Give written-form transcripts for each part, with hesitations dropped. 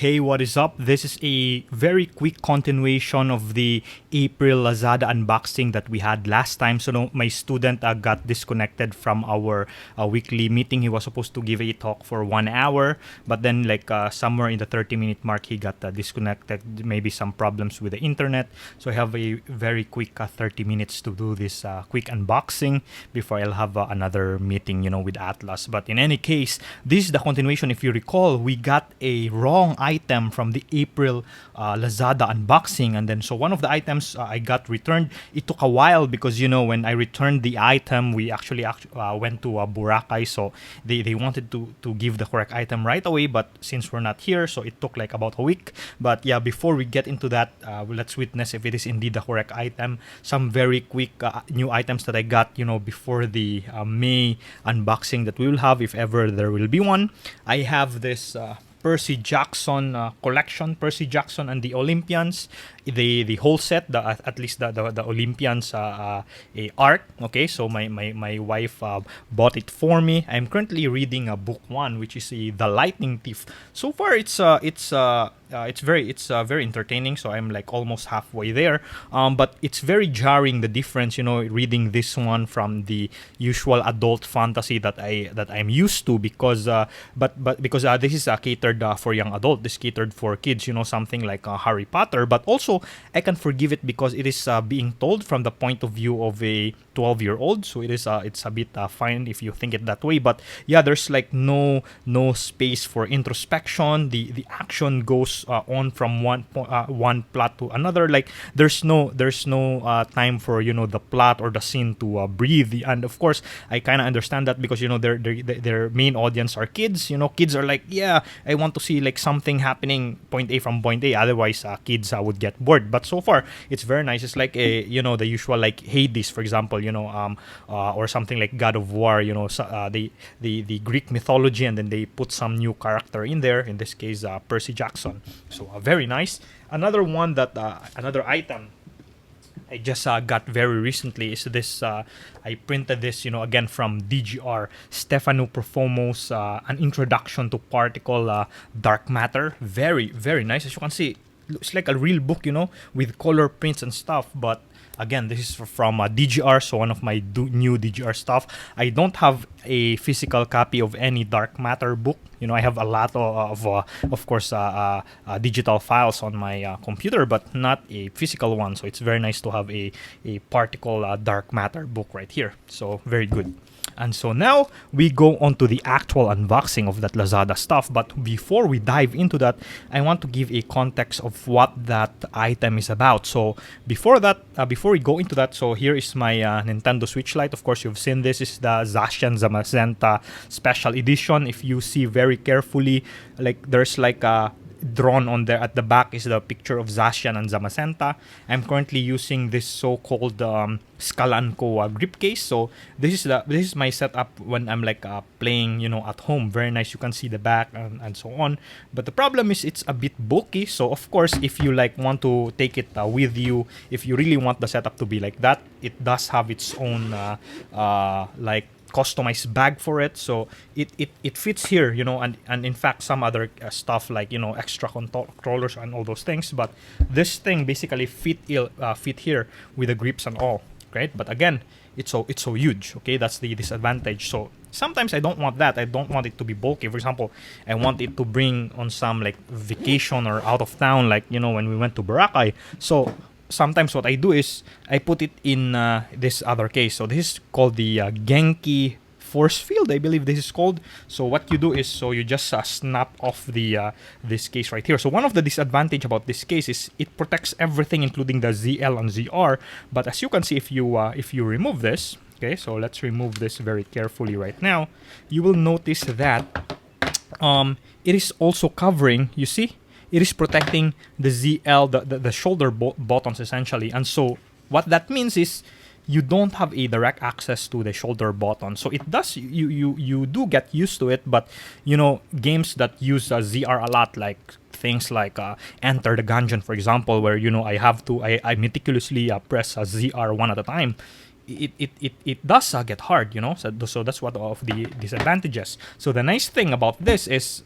Hey, what is up? This is a very quick continuation of the April Lazada unboxing that we had last time. So no, my student got disconnected from our weekly meeting. He was supposed to give a talk for 1 hour, but then somewhere in the 30-minute mark, he got disconnected. Maybe some problems with the internet. So I have a very quick 30 minutes to do this quick unboxing before I'll have another meeting, with Atlas. But in any case, this is the continuation. If you recall, we got a wrong item from the April Lazada unboxing, and then so one of the items I got returned. It took a while because when I returned the item, we actually went to Boracay, so they wanted to give the correct item right away, but since we're not here, so it took like about a week. But yeah, before we get into that, let's witness if it is indeed the correct item. Some very quick new items that I got before the May unboxing that we will have, if ever there will be one. I have this Percy Jackson collection, Percy Jackson and the Olympians, the whole set, at least the Olympians arc. Okay, so my wife bought it for me. I'm currently reading book 1, which is The Lightning Thief. So far, it's very entertaining. So I'm like almost halfway there. But it's very jarring, the difference, reading this one from the usual adult fantasy that I'm used to, because because this is catered for young adult. This catered for kids, something like Harry Potter. But also I can forgive it because it is being told from the point of view of a 12-year-old. So it's a bit fine if you think it that way. But yeah, there's like no space for introspection. The action goes on from one plot to another. Like there's no time for the plot or the scene to breathe. And of course, I kind of understand that because their main audience are kids. Kids are like, yeah, I want to see like something happening point A from point A. Otherwise, kids would get bored. But so far, it's very nice. It's like a the usual like Hades, for example, or something like God of War. The Greek mythology, and then they put some new character in there. In this case, Percy Jackson. So very nice. Another one that another item I just got very recently is this. I printed this, again from DGR, Stefano Profomo's An Introduction to Particle Dark Matter. Very, very nice. As you can see, looks like a real book, with color prints and stuff. But again, this is from DGR, so one of my new DGR stuff. I don't have a physical copy of any dark matter book. I have a lot of course, digital files on my computer, but not a physical one. So it's very nice to have a particle dark matter book right here. So very good. And so now we go on to the actual unboxing of that Lazada stuff. But before we dive into that, I want to give a context of what that item is about. So before we go into that, so here is my Nintendo Switch Lite. Of course, you've seen this. Is the Zacian Zamazenta Special Edition. If you see very carefully, like there's like a drawn on there at the back is the picture of Zacian and Zamazenta. I'm currently using this so-called Skalanko grip case. So this is my setup when I'm like playing at home. Very nice. You can see the back and so on. But the problem is it's a bit bulky. So of course, if you like want to take it with you, if you really want the setup to be like that, it does have its own like customized bag for it, so it fits here, and in fact some other stuff like extra controllers and all those things, but this thing basically fit here with the grips and all, right? But again, it's so huge. Okay, that's the disadvantage. So sometimes I don't want that. I don't want it to be bulky. For example, I want it to bring on some like vacation or out of town, like when we went to Boracay. So sometimes what I do is I put it in this other case. So this is called the Genki Force Field, I believe this is called. So what you do is, so you just snap off the this case right here. So one of the disadvantage about this case is it protects everything, including the ZL and ZR. But as you can see, if you remove this, okay, so let's remove this very carefully right now. You will notice that it is also covering. You see, it is protecting the ZL, the shoulder buttons essentially. And so what that means is you don't have a direct access to the shoulder button. So it does, you do get used to it, but games that use ZR a lot, like things like Enter the Gungeon, for example, where I have to I meticulously press ZR one at a time. it does get hard, you know. So that's what of the disadvantages. So the nice thing about this is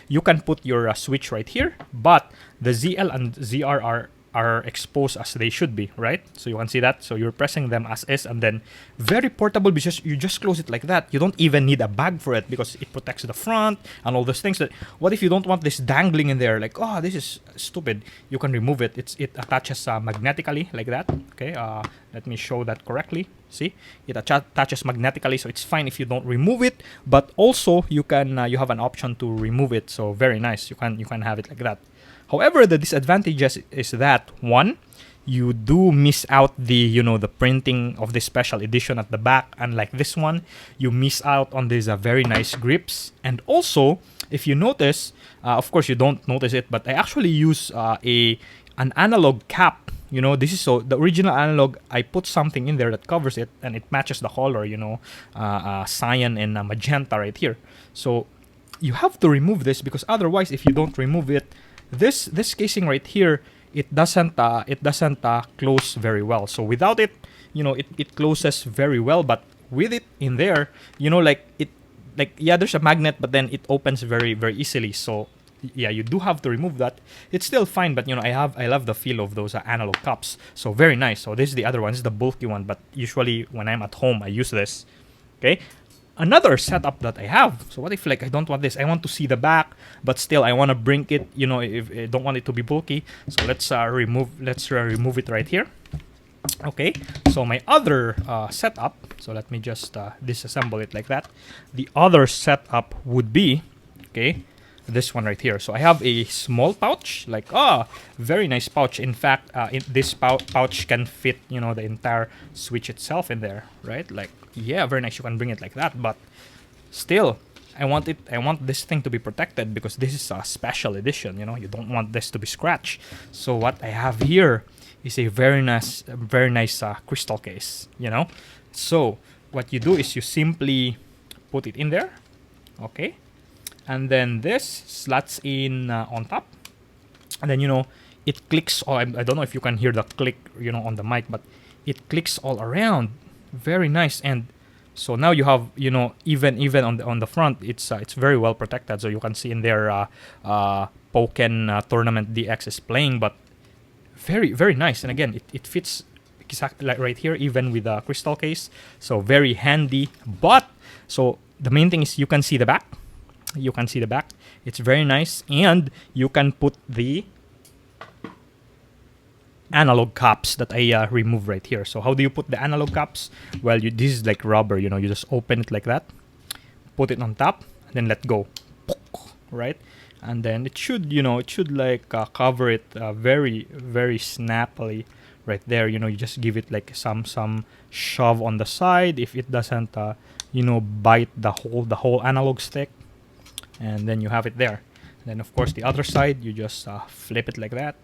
you can put your Switch right here, but the ZL and ZR are exposed as they should be, right? So you can see that. So you're pressing them as is, and then very portable because you just close it like that. You don't even need a bag for it because it protects the front and all those things. That what if you don't want this dangling in there? Like, oh, this is stupid. You can remove it. It attaches magnetically like that. Okay, let me show that correctly. See, it attaches magnetically, so it's fine if you don't remove it. But also you can you have an option to remove it. So very nice. You can have it like that. However, the disadvantages is that one, you do miss out the the printing of the special edition at the back, and like this one, you miss out on these very nice grips. And also, if you notice, of course you don't notice it, but I actually use an analog cap. This is so the original analog. I put something in there that covers it, and it matches the color. Cyan and magenta right here. So you have to remove this because otherwise, if you don't remove it, this casing right here, it doesn't close very well. So without it, it closes very well, but with it in there, there's a magnet, but then it opens very, very easily. So yeah, you do have to remove that. It's still fine, but I love the feel of those analog cups. So very nice. So this is the other one. This is the bulky one, but usually when I'm at home, I use this. Okay. Another setup that I have. So what if I don't want this? I want to see the back, but still I want to bring it. If I don't want it to be bulky. So let's remove it right here. Okay. So my other setup. So let me just disassemble it like that. The other setup would be this one right here. So I have a small pouch, very nice pouch. In fact, this pouch can fit the entire Switch itself in there, right? Yeah, very nice. You can bring it like that, but still, I want this thing to be protected because this is a special edition. You don't want this to be scratched. So what I have here is a very nice crystal case. So what you do is you simply put it in there, okay, and then this slots in on top, and then it clicks. I don't know if you can hear the click on the mic, but it clicks all around. Very nice. And so now you have even on the front, it's very well protected. So you can see in there Pokken Tournament DX is playing, but very, very nice. And again, it fits exactly like right here, even with the crystal case. So very handy. But so the main thing is you can see the back. It's very nice, and you can put the analog caps that I remove right here. So how do you put the analog caps? Well, this is like rubber. You just open it like that, put it on top, and then let go, right? And then it should cover it very, very snappily right there. You just give it some shove on the side if it doesn't bite the whole analog stick, and then you have it there. And then of course the other side, you just flip it like that,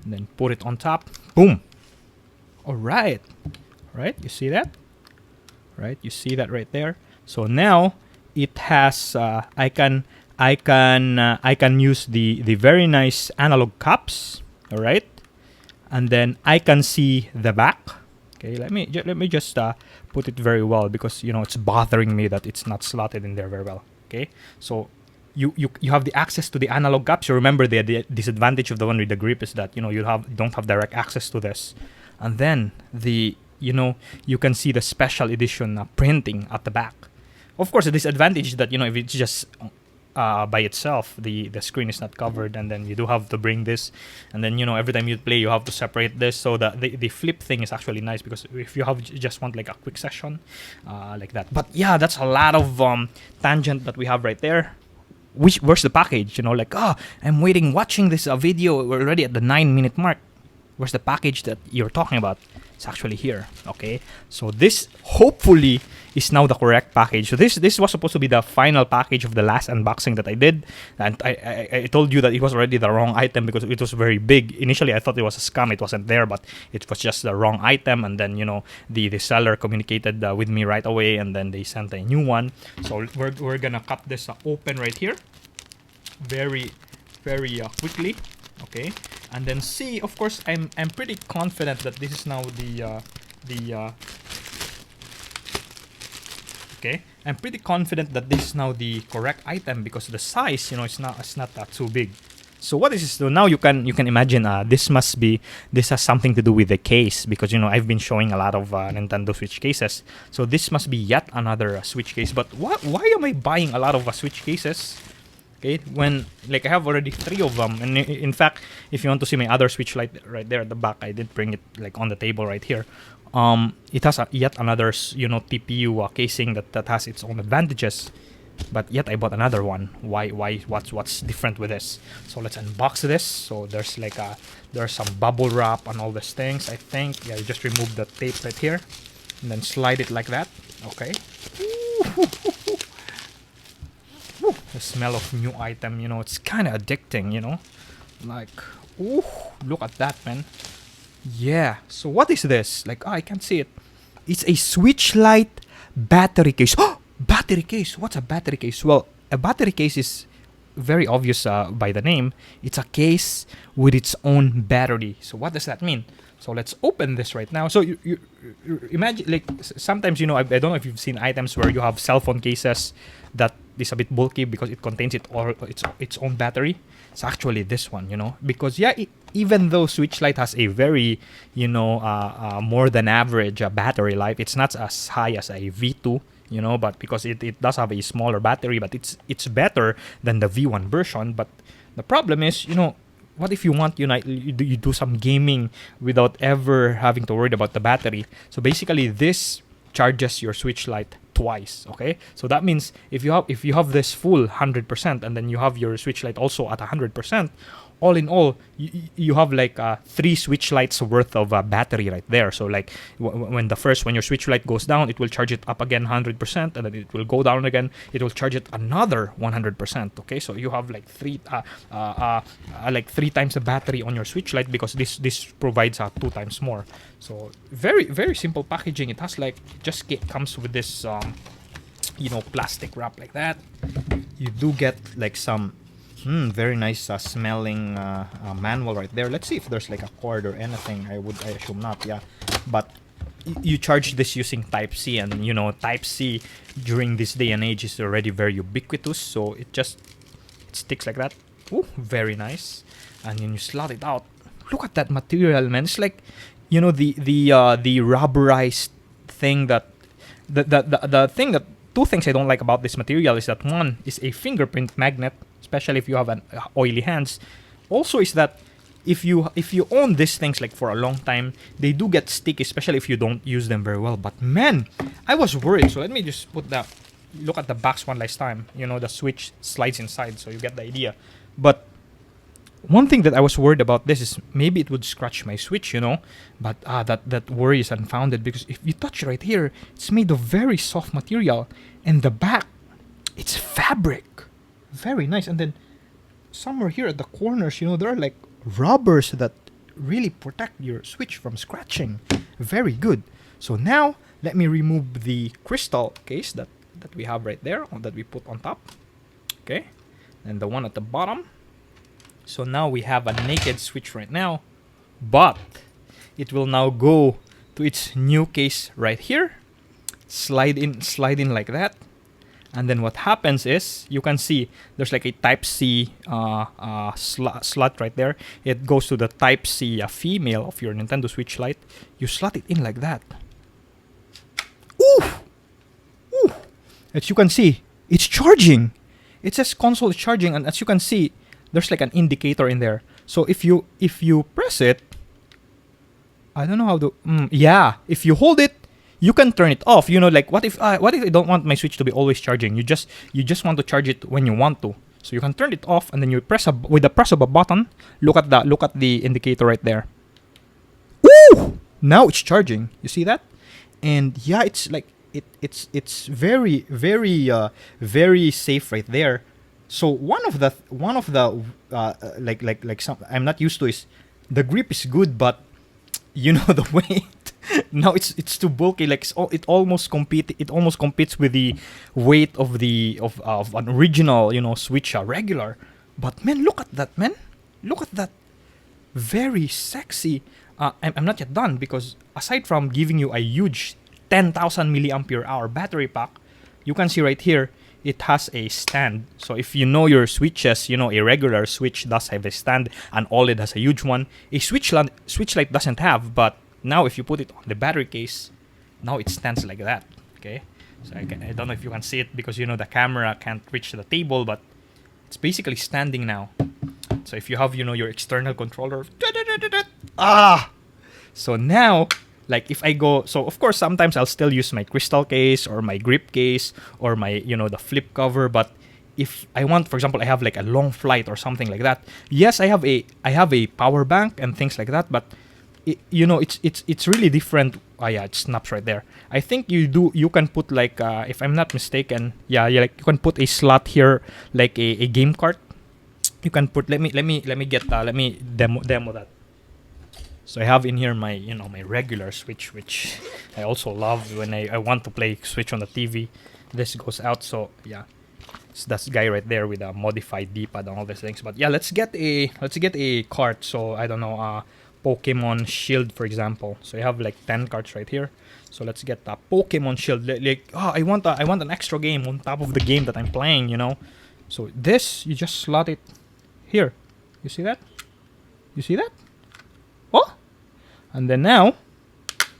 and then put it on top. Boom. All right. You see that? Right? You see that right there. So now it has. I can use the very nice analog cups. All right. And then I can see the back. Okay. Let me just put it very well because it's bothering me that it's not slotted in there very well. Okay. So you have the access to the analog caps. You remember the disadvantage of the one with the grip is that you don't have direct access to this, and then you can see the special edition printing at the back. Of course, the disadvantage is that if it's just by itself, the screen is not covered, and then you do have to bring this, and then every time you play you have to separate this. So the flip thing is actually nice because if you just want a quick session like that. But yeah, that's a lot of tangent that we have right there. Where's the package? I'm watching this video. We're already at the 9-minute mark. Where's the package that you're talking about? It's actually here. Okay, so this hopefully is now the correct package. So this was supposed to be the final package of the last unboxing that I did, and I told you that it was already the wrong item because it was very big. Initially I thought it was a scam. It wasn't there, but it was just the wrong item, and then the seller communicated with me right away, and then they sent a new one. So we're gonna cut this open right here very, very quickly. Okay, and then see, of course, I'm pretty confident that this is now the Okay, I'm pretty confident that this is now the correct item because the size, it's not that too big. So what is this? So now you can imagine this has something to do with the case because I've been showing a lot of Nintendo Switch cases. So this must be yet another Switch case. But why am I buying a lot of Switch cases? Okay, when like I have already 3 of them, and in fact, if you want to see my other Switch Lite right there at the back, I did bring it like on the table right here. It has yet another TPU casing that has its own advantages, but yet I bought another one. Why? What's different with this? So let's unbox this. So there's there's some bubble wrap and all these things. I think you just remove the tape right here, and then slide it like that. Okay. The smell of new item, it's kind of addicting, like, ooh, look at that, man. Yeah, so what is this? Like, I can't see it. It's a Switch Lite battery case. Oh, battery case. What's a battery case? Well, a battery case is very obvious by the name. It's a case with its own battery. So what does that mean? So let's open this right now. So you imagine, like, sometimes, I don't know if you've seen items where you have cell phone cases that is a bit bulky because it contains its own battery. It's actually this one, because even though Switch Lite has a very, more than average battery life, it's not as high as a V2, but because it does have a smaller battery, but it's better than the V1 version. But the problem is, what if you want, you do some gaming without ever having to worry about the battery? So basically, this charges your Switch Lite twice. Okay, so that means if you have this full 100% and then you have your Switch Lite also at 100%, all in all, you have like 3 Switch Lites worth of battery right there. So like when your Switch Lite goes down, it will charge it up again 100%, and then it will go down again. It will charge it another 100%. Okay, so you have like 3 times the battery on your Switch Lite because this provides 2 times more. So very very simple packaging. It has comes with this plastic wrap like that. You do get like some very nice smelling manual right there. Let's see if there's like a cord or anything. I assume not. Yeah, but you charge this using Type C, and Type C during this day and age is already very ubiquitous. So it sticks like that. Ooh, very nice. And then you slot it out. Look at that material, man. It's like the rubberized thing that the thing that 2 things I don't like about this material is that one is a fingerprint magnet, especially if you have an oily hands. Also is that if you own these things like for a long time, they do get sticky, especially if you don't use them very well. But man, I was worried. So let me just look at the box one last time. The Switch slides inside, so you get the idea. But one thing that I was worried about this is maybe it would scratch my Switch, but that worry is unfounded because if you touch right here, it's made of very soft material, and the back, it's fabric. Very nice. And then somewhere here at the corners, there are like rubbers that really protect your Switch from scratching. Very good. So now let me remove the crystal case that we have right there, or that we put on top. Okay, and the one at the bottom. So now we have a naked Switch right now, but it will now go to its new case right here. Slide in like that. And then what happens is, you can see there's like a Type C slot right there. It goes to the Type C female of your Nintendo Switch Lite. You slot it in like that. Ooh! Ooh! As you can see, it's charging. It says console is charging, and as you can see, there's like an indicator in there. So if you press it, I don't know how to. Yeah, if you hold it, you can turn it off. Like what if I don't want my Switch to be always charging? You just want to charge it when you want to. So you can turn it off, and then you with the press of a button. Look at the indicator right there. Ooh! Now it's charging. You see that? And yeah, it's like it's very very very safe right there. So one of the like some I'm not used to is the grip is good, but the weight. Now it's too bulky. Like it almost competes with the weight of an original Switch regular. But man, look at that, man. Look at that. Very sexy. I'm not yet done because aside from giving you a huge 10,000 milliampere hour battery pack, you can see right here, it has a stand. So if you know your switches, you know a regular Switch does have a stand, and OLED has a huge one. A Switch Lite doesn't have, but now if you put it on the battery case, now it stands like that. Okay, so I don't know if you can see it because you know the camera can't reach the table, but it's basically standing now. So if you have, you know, your external controller, so now, like if I go, so of course sometimes I'll still use my crystal case or my grip case or my, you know, the flip cover. But if I want, for example, I have like a long flight or something like that. Yes, I have a power bank and things like that, but you know, it's really different. Yeah, it snaps right there. I think you can put like if I'm not mistaken, yeah, like you can put a slot here, like a game cart. You can put, let me demo that. So I have in here my, you know, my regular Switch, which I also love when I want to play Switch on the TV. This goes out, so yeah, it's that guy right there with a modified D-pad and all these things. But yeah, let's get a cart. So I don't know, Pokemon Shield, for example. So you have like 10 cards right here. So let's get a Pokemon Shield. Like, I want an extra game on top of the game that I'm playing, you know. So this, you just slot it here. You see that? You see that? Oh, and then now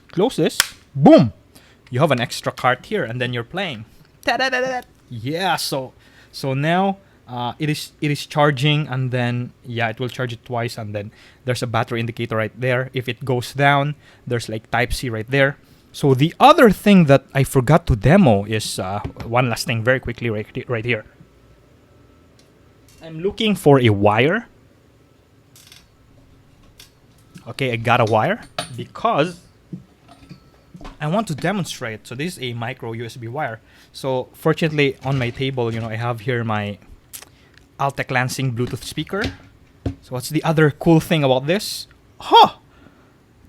close this. Boom! You have an extra card here, and then you're playing. Ta-da-da-da-da. Yeah. So now it is charging, and then yeah, it will charge it twice, and then there's a battery indicator right there. If it goes down, there's like Type C right there. So the other thing that I forgot to demo is one last thing, very quickly, right here. I'm looking for a wire. Okay, I got a wire because I want to demonstrate. So this is a micro USB wire. So fortunately on my table, you know, I have here my Altec Lansing Bluetooth speaker. So what's the other cool thing about this?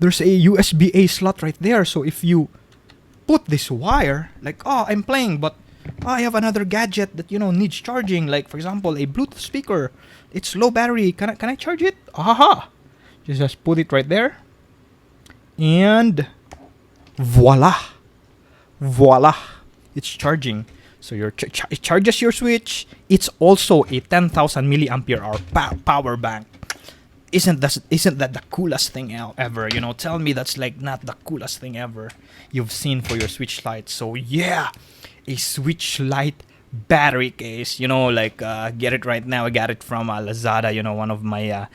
There's a USB-A slot right there. So if you put this wire, like, I'm playing, but I have another gadget that, you know, needs charging. Like, for example, a Bluetooth speaker. It's low battery. Can I charge it? Just put it right there. And voila. It's charging. So it charges your Switch. It's also a 10,000 milliampere hour power bank. Isn't that the coolest thing ever? You know, tell me that's like not the coolest thing ever you've seen for your Switch Lite. So yeah, a Switch Lite battery case. You know, like get it right now. I got it from Lazada. You know, one of my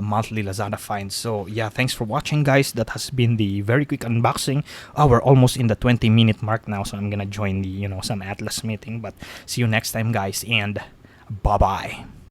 monthly Lazada finds. So yeah, thanks for watching, guys. That has been the very quick unboxing. We're almost in the 20-minute mark now, so I'm gonna join the, you know, some Atlas meeting. But see you next time, guys, and bye bye.